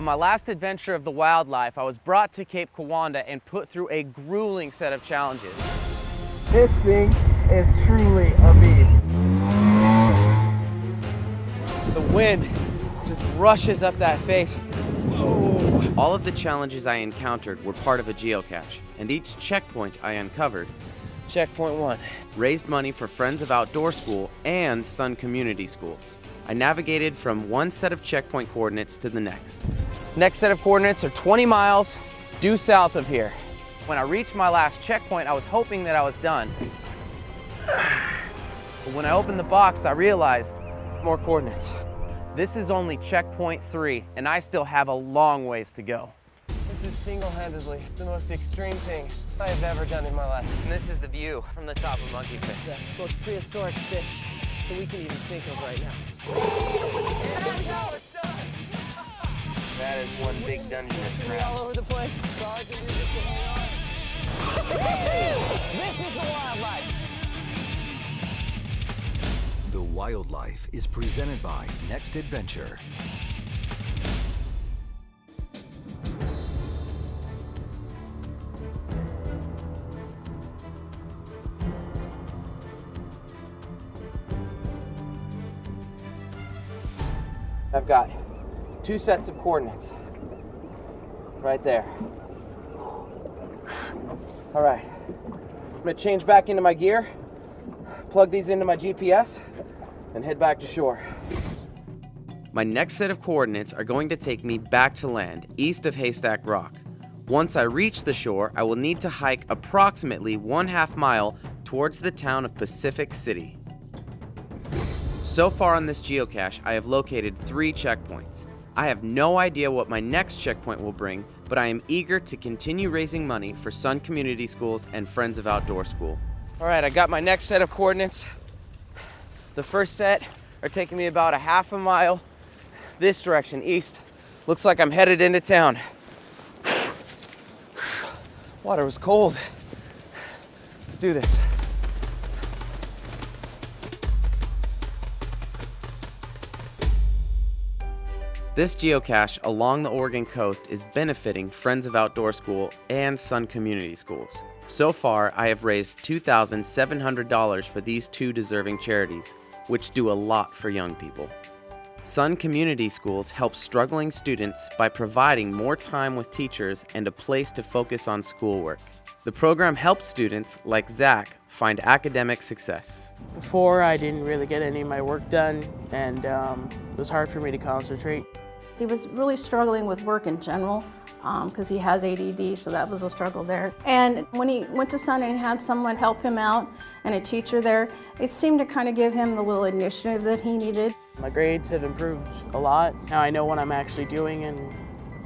On my last adventure of the wildlife, I was brought to Cape Kiwanda and put through a grueling set of challenges. This thing is truly a beast. The wind just rushes up that face. Whoa. All of the challenges I encountered were part of a geocache, and each checkpoint I uncovered, Checkpoint 1. raised money for Friends of Outdoor School and Sun Community Schools. I navigated from one set of checkpoint coordinates to the next. Next set of coordinates are 20 miles due south of here. When I reached my last checkpoint, I was hoping that I was done. But when I opened the box, I realized More coordinates. this is only checkpoint 3, and I still have a long ways to go. This is single-handedly the most extreme thing I have ever done in my life. And this is the view from the top of Monkey Fish. The most prehistoric fish that we can even think of right now. That is one big dungeness crab. All over the place. It's all I can do just to hang on. This is the wildlife. The Wildlife is presented by Next Adventure. I've got 2 sets of coordinates right there. All right, I'm gonna change back into my gear, plug these into my GPS, and head back to shore. My next set of coordinates are going to take me back to land, east of Haystack Rock. Once I reach the shore, I will need to hike approximately 1/2 mile towards the town of Pacific City. So far on this geocache, I have located 3 checkpoints. I have no idea what my next checkpoint will bring, but I am eager to continue raising money for Sun Community Schools and Friends of Outdoor School. All right, I got my next set of coordinates. The first set are taking me about 1/2 mile this direction, east. Looks like I'm headed into town. Water was cold. Let's do this. This geocache along the Oregon coast is benefiting Friends of Outdoor School and Sun Community Schools. So far, I have raised $2,700 for these 2 deserving charities, which do a lot for young people. Sun Community Schools help struggling students by providing more time with teachers and a place to focus on schoolwork. The program helps students like Zach find academic success. Before, I didn't really get any of my work done, and it was hard for me to concentrate. He was really struggling with work in general because he has ADD, so that was a struggle there. And when he went to Sun and he had someone help him out and a teacher there, it seemed to kind of give him the little initiative that he needed. My grades have improved a lot. Now I know what I'm actually doing and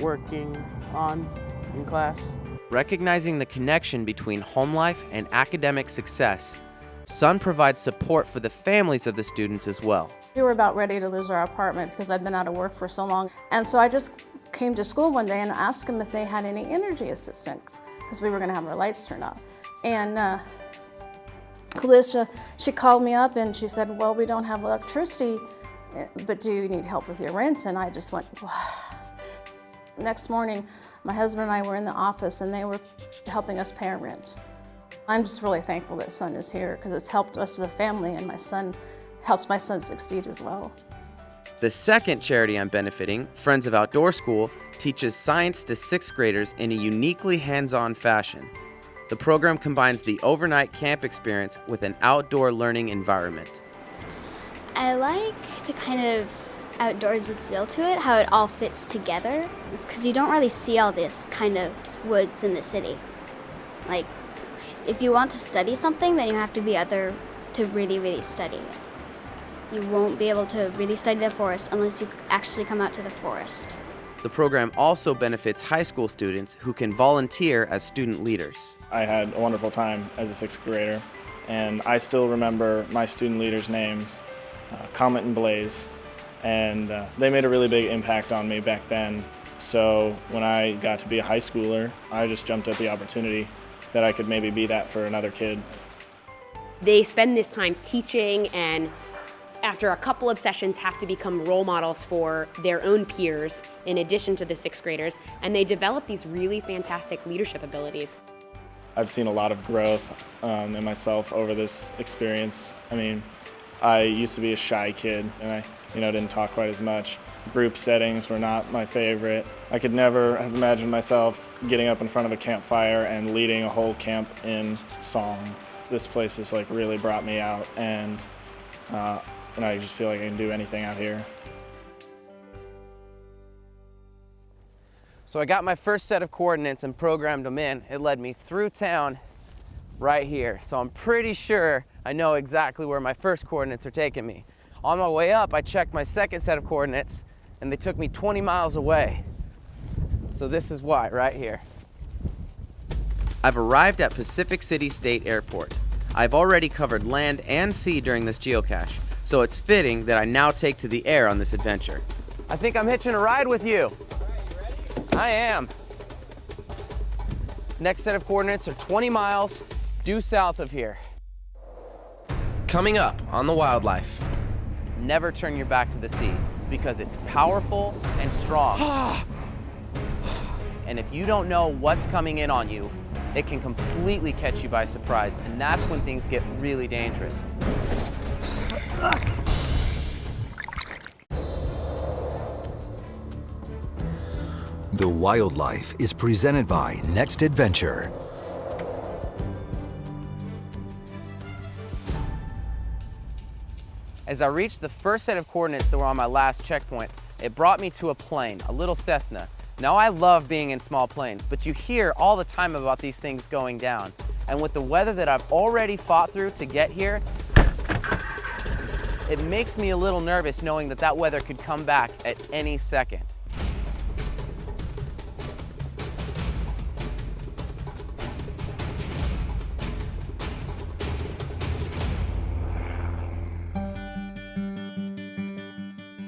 working on in class. Recognizing the connection between home life and academic success, Sun provides support for the families of the students as well. We were about ready to lose our apartment because I'd been out of work for so long. And so I just came to school one day and asked them if they had any energy assistance because we were going to have our lights turned off. And Calista, she called me up and she said, well, we don't have electricity, but do you need help with your rent? And I just went, wow. Next morning, my husband and I were in the office and they were helping us pay our rent. I'm just really thankful that Sun is here because it's helped us as a family, and my son helps my son succeed as well. The second charity I'm benefiting, Friends of Outdoor School, teaches science to 6th graders in a uniquely hands-on fashion. The program combines the overnight camp experience with an outdoor learning environment. I like the kind of outdoorsy feel to it, how it all fits together. It's because you don't really see all this kind of woods in the city. Like, if you want to study something, then you have to be out there to really, really study it. You won't be able to really study the forest unless you actually come out to the forest. The program also benefits high school students who can volunteer as student leaders. I had a wonderful time as a 6th grader, and I still remember my student leaders' names, Comet and Blaze, and they made a really big impact on me back then. So when I got to be a high schooler, I just jumped at the opportunity that I could maybe be that for another kid. They spend this time teaching and after a couple of sessions, have to become role models for their own peers in addition to the sixth graders, and they develop these really fantastic leadership abilities. I've seen a lot of growth in myself over this experience. I mean, I used to be a shy kid, and I didn't talk quite as much. Group settings were not my favorite. I could never have imagined myself getting up in front of a campfire and leading a whole camp in song. This place has like really brought me out, and I just feel like I can do anything out here. So I got my first set of coordinates and programmed them in. It led me through town right here. So I'm pretty sure I know exactly where my first coordinates are taking me. On my way up, I checked my second set of coordinates and they took me 20 miles away. So this is why, right here. I've arrived at Pacific City State Airport. I've already covered land and sea during this geocache, so it's fitting that I now take to the air on this adventure. I think I'm hitching a ride with you. I am. Next set of coordinates are 20 miles due south of here. Coming up on The Wildlife. Never turn your back to the sea because it's powerful and strong. And if you don't know what's coming in on you, it can completely catch you by surprise, and that's when things get really dangerous. The Wildlife is presented by Next Adventure. As I reached the first set of coordinates that were on my last checkpoint, it brought me to a plane, a little Cessna. Now I love being in small planes, but you hear all the time about these things going down. And with the weather that I've already fought through to get here, it makes me a little nervous knowing that that weather could come back at any second.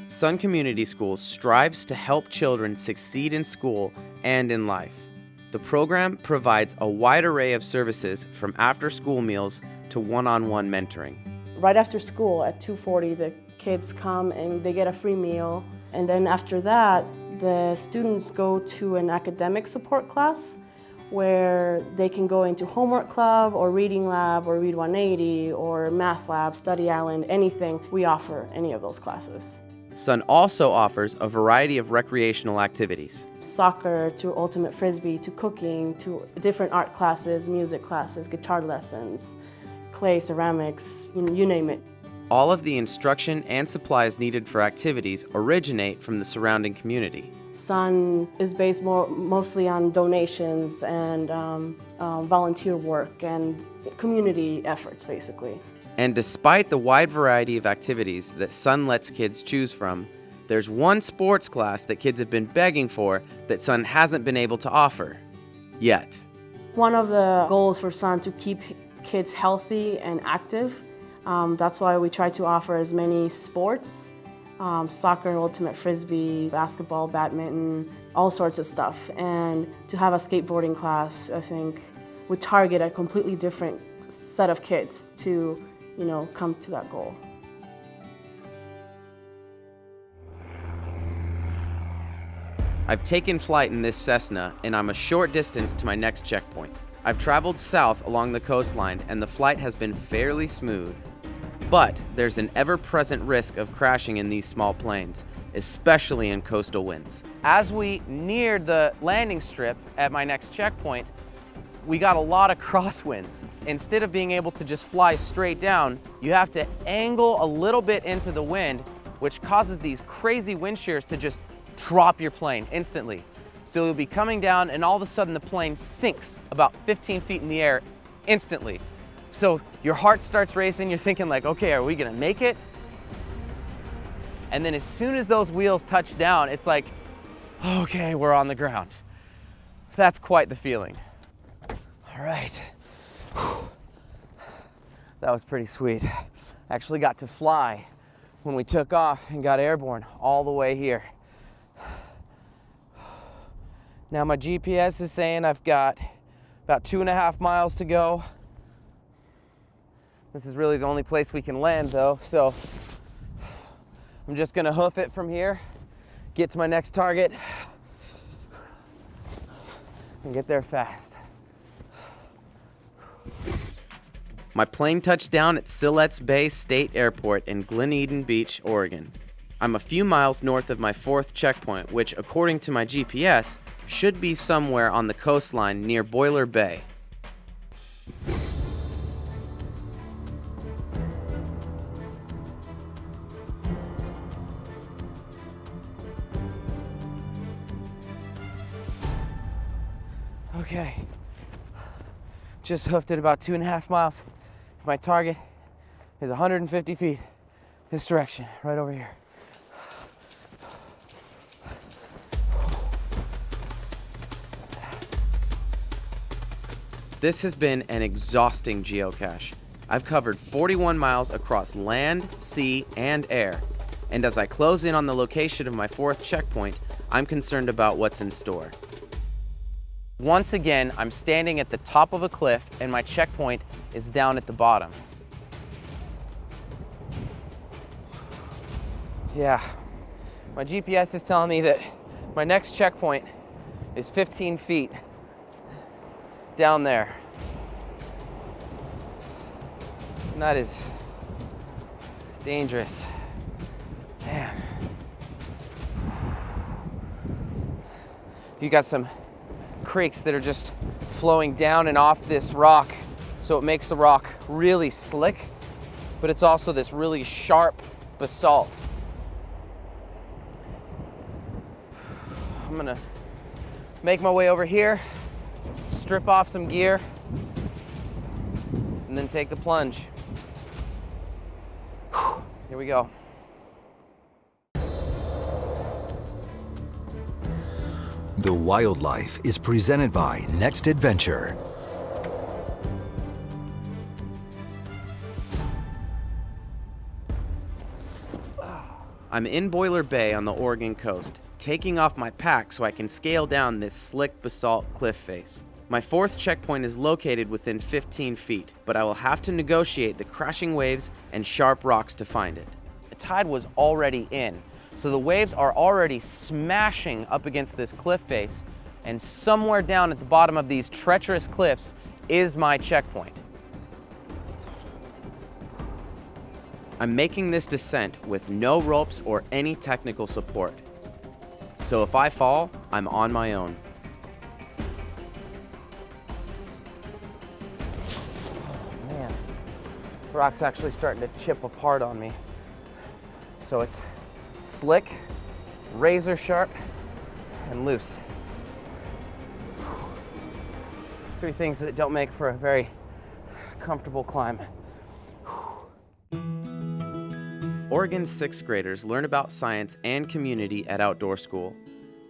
Sun Community Schools strives to help children succeed in school and in life. The program provides a wide array of services from after-school meals to one-on-one mentoring. Right after school at 2:40, the kids come and they get a free meal. And then after that, the students go to an academic support class where they can go into homework club or reading lab or Read 180 or math lab, study island, anything. We offer any of those classes. Sun also offers a variety of recreational activities. Soccer to ultimate frisbee to cooking to different art classes, music classes, guitar lessons, clay, ceramics, you name it. All of the instruction and supplies needed for activities originate from the surrounding community. Sun is based mostly on donations and volunteer work and community efforts, basically. And despite the wide variety of activities that Sun lets kids choose from, there's one sports class that kids have been begging for that Sun hasn't been able to offer yet. One of the goals for Sun to keep kids healthy and active. That's why we try to offer as many sports, soccer, ultimate frisbee, basketball, badminton, all sorts of stuff. And to have a skateboarding class, I think, would target a completely different set of kids to come to that goal. I've taken flight in this Cessna, and I'm a short distance to my next checkpoint. I've traveled south along the coastline, and the flight has been fairly smooth. But there's an ever-present risk of crashing in these small planes, especially in coastal winds. As we neared the landing strip at my next checkpoint, we got a lot of crosswinds. Instead of being able to just fly straight down, you have to angle a little bit into the wind, which causes these crazy wind shears to just drop your plane instantly. So you'll be coming down and all of a sudden the plane sinks about 15 feet in the air instantly. So your heart starts racing, you're thinking like, okay, are we gonna make it? And then as soon as those wheels touch down, it's like, okay, we're on the ground. That's quite the feeling. All right. That was pretty sweet. Actually got to fly when we took off and got airborne all the way here. Now my GPS is saying I've got about 2.5 miles to go. This is really the only place we can land though, so I'm just gonna hoof it from here, get to my next target, and get there fast. My plane touched down at Siletz Bay State Airport in Glen Eden Beach, Oregon. I'm a few miles north of my 4th checkpoint, which, according to my GPS, should be somewhere on the coastline near Boiler Bay. Okay, just hoofed it about 2.5 miles. My target is 150 feet this direction, right over here. This has been an exhausting geocache. I've covered 41 miles across land, sea, and air. And as I close in on the location of my 4th checkpoint, I'm concerned about what's in store. Once again, I'm standing at the top of a cliff and my checkpoint is down at the bottom. Yeah, my GPS is telling me that my next checkpoint is 15 feet down there. And that is dangerous. Man. You got some creeks that are just flowing down and off this rock, so it makes the rock really slick, but it's also this really sharp basalt. I'm gonna make my way over here, strip off some gear, and then take the plunge. Here we go. The Wildlife is presented by Next Adventure. I'm in Boiler Bay on the Oregon coast, taking off my pack so I can scale down this slick basalt cliff face. My 4th checkpoint is located within 15 feet, but I will have to negotiate the crashing waves and sharp rocks to find it. The tide was already in, so the waves are already smashing up against this cliff face, and somewhere down at the bottom of these treacherous cliffs is my checkpoint. I'm making this descent with no ropes or any technical support. So if I fall, I'm on my own. Oh man, the rock's actually starting to chip apart on me. So it's slick, razor sharp, and loose. 3 things that don't make for a very comfortable climb. Oregon's 6th graders learn about science and community at outdoor school.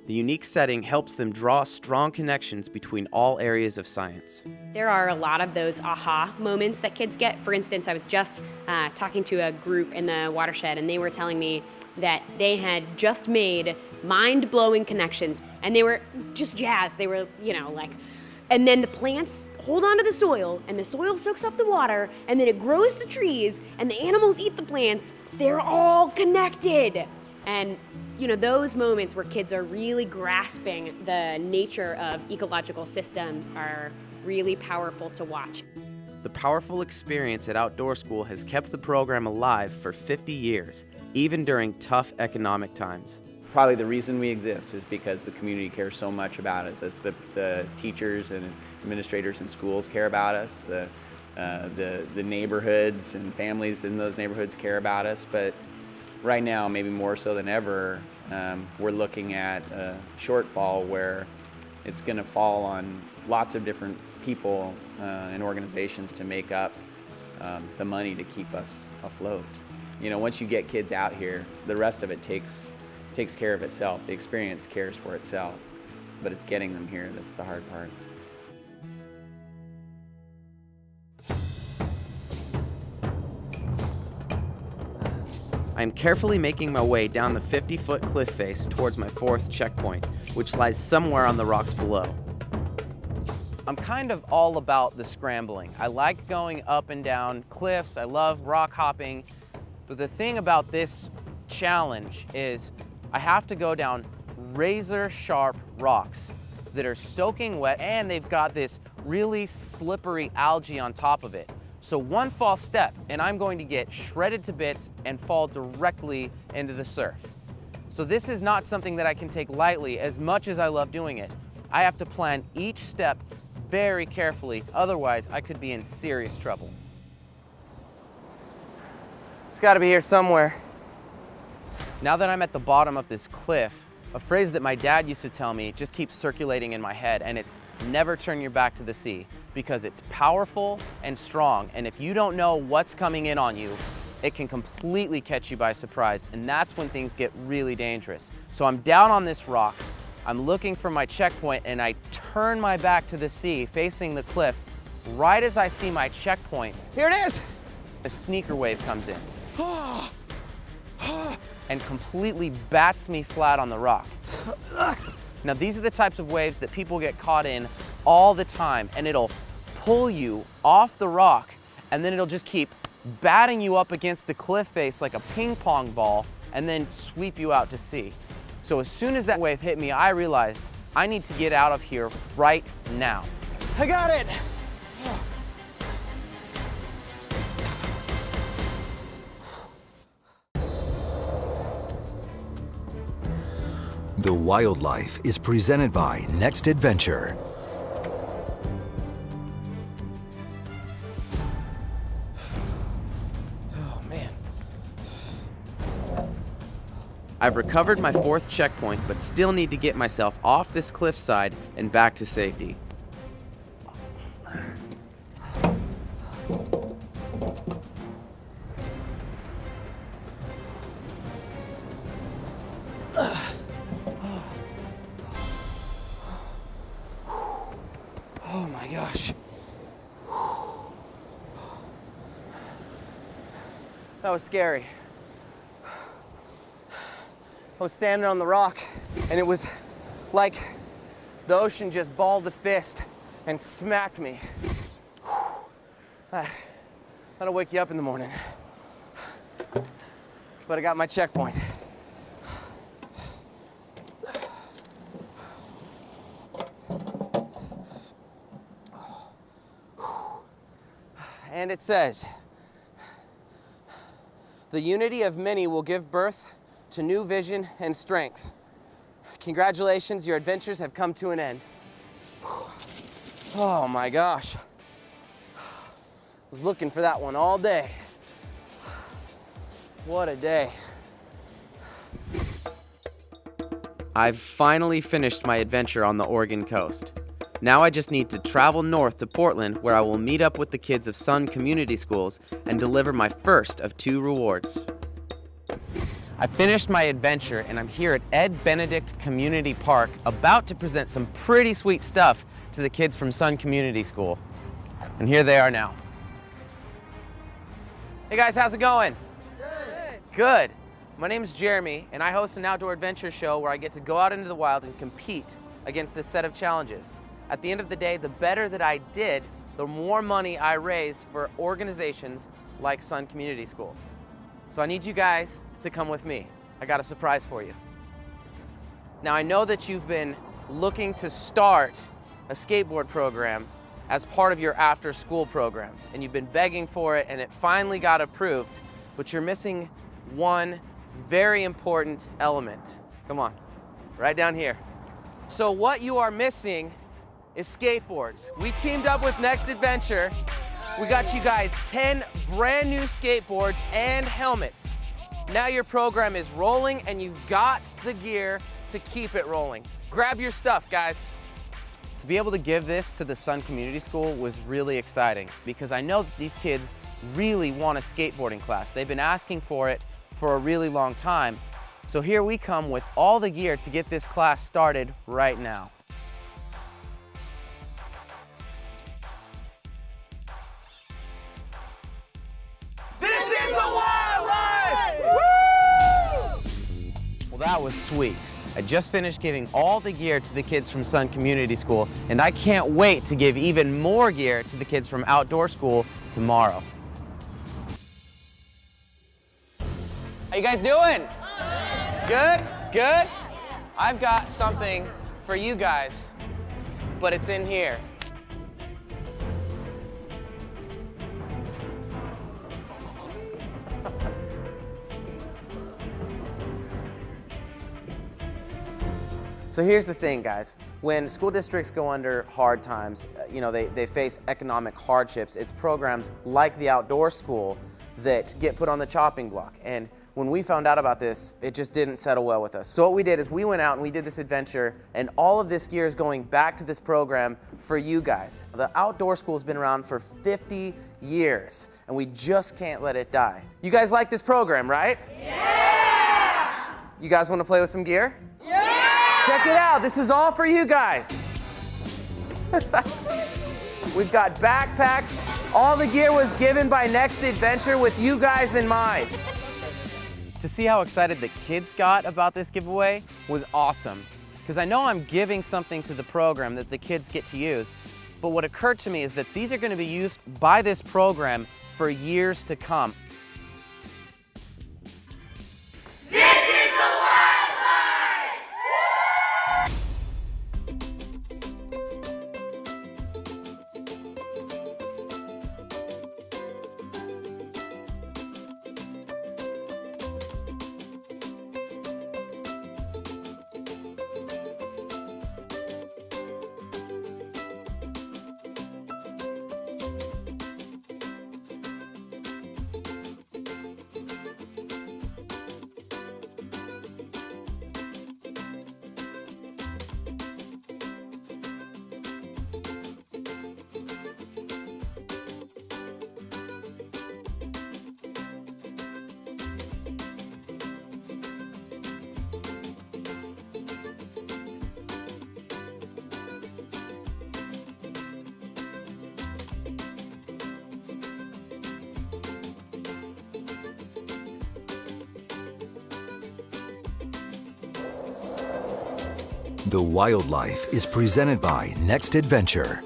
The unique setting helps them draw strong connections between all areas of science. There are a lot of those aha moments that kids get. For instance, I was just talking to a group in the watershed, and they were telling me that they had just made mind-blowing connections, and they were just jazzed. They were, like, and then the plants hold onto the soil, and the soil soaks up the water, and then it grows to trees, and the animals eat the plants. They're all connected. And, those moments where kids are really grasping the nature of ecological systems are really powerful to watch. The powerful experience at outdoor school has kept the program alive for 50 years, even during tough economic times. Probably the reason we exist is because the community cares so much about it. The teachers and administrators in schools care about us. The neighborhoods and families in those neighborhoods care about us. But right now, maybe more so than ever, we're looking at a shortfall where it's going to fall on lots of different people and organizations to make up the money to keep us afloat. Once you get kids out here, the rest of it takes care of itself. The experience cares for itself, but it's getting them here that's the hard part. I am carefully making my way down the 50-foot cliff face towards my 4th checkpoint, which lies somewhere on the rocks below. I'm kind of all about the scrambling. I like going up and down cliffs. I love rock hopping. But the thing about this challenge is I have to go down razor sharp rocks that are soaking wet, and they've got this really slippery algae on top of it. So one false step and I'm going to get shredded to bits and fall directly into the surf. So this is not something that I can take lightly. As much as I love doing it, I have to plan each step very carefully, otherwise I could be in serious trouble. It's got to be here somewhere. Now that I'm at the bottom of this cliff, a phrase that my dad used to tell me just keeps circulating in my head, and it's never turn your back to the sea, because it's powerful and strong, and if you don't know what's coming in on you, it can completely catch you by surprise, and that's when things get really dangerous. So I'm down on this rock, I'm looking for my checkpoint, and I turn my back to the sea, facing the cliff. Right as I see my checkpoint, Here it is! a sneaker wave comes in and completely bats me flat on the rock. Now these are the types of waves that people get caught in all the time, and it'll pull you off the rock, and then it'll just keep batting you up against the cliff face like a ping pong ball, and then sweep you out to sea. So as soon as that wave hit me, I realized I need to get out of here right now. I got it! The Wildlife is presented by Next Adventure. Oh man. I've recovered my fourth checkpoint, but still need to get myself off this cliffside and back to safety. Oh my gosh. That was scary. I was standing on the rock, and it was like the ocean just balled a fist and smacked me. That'll wake you up in the morning. But I got my checkpoint. And it says, the unity of many will give birth to new vision and strength. Congratulations, your adventures have come to an end. Oh my gosh. I was looking for that one all day. What a day. I've finally finished my adventure on the Oregon coast. Now I just need to travel north to Portland, where I will meet up with the kids of Sun Community Schools and deliver my first of 2 rewards. I finished my adventure, and I'm here at Ed Benedict Community Park, about to present some pretty sweet stuff to the kids from Sun Community School. And here they are now. Hey guys, how's it going? Good. Good. My name's Jeremy, and I host an outdoor adventure show where I get to go out into the wild and compete against this set of challenges. At the end of the day, the better that I did, the more money I raise for organizations like Sun Community Schools. So I need you guys to come with me. I got a surprise for you. Now I know that you've been looking to start a skateboard program as part of your after-school programs, and you've been begging for it, and it finally got approved, but you're missing one very important element. Come on, right down here. So what you are missing is skateboards. We teamed up with Next Adventure. We got you guys 10 brand new skateboards and helmets. Now your program is rolling, and you've got the gear to keep it rolling. Grab your stuff, guys. To be able to give this to the Sun Community School was really exciting, because I know that these kids really want a skateboarding class. They've been asking for it for a really long time. So here we come with all the gear to get this class started right now. This is the wildlife! Woo! Well, that was sweet. I just finished giving all the gear to the kids from Sun Community School, and I can't wait to give even more gear to the kids from Outdoor School tomorrow. How you guys doing? Good? Good? I've got something for you guys, but it's in here. So here's the thing, guys. When school districts go under hard times, they face economic hardships, it's programs like the outdoor school that get put on the chopping block. And when we found out about this, it just didn't settle well with us. So what we did is we went out and we did this adventure, and all of this gear is going back to this program for you guys. The outdoor school's been around for 50 years, and we just can't let it die. You guys like this program, right? Yeah! You guys want to play with some gear? Yeah! Check it out, this is all for you guys. We've got backpacks. All the gear was given by Next Adventure with you guys in mind. To see how excited the kids got about this giveaway was awesome. Because I know I'm giving something to the program that the kids get to use, but what occurred to me is that these are going to be used by this program for years to come. The Wildlife is presented by Next Adventure.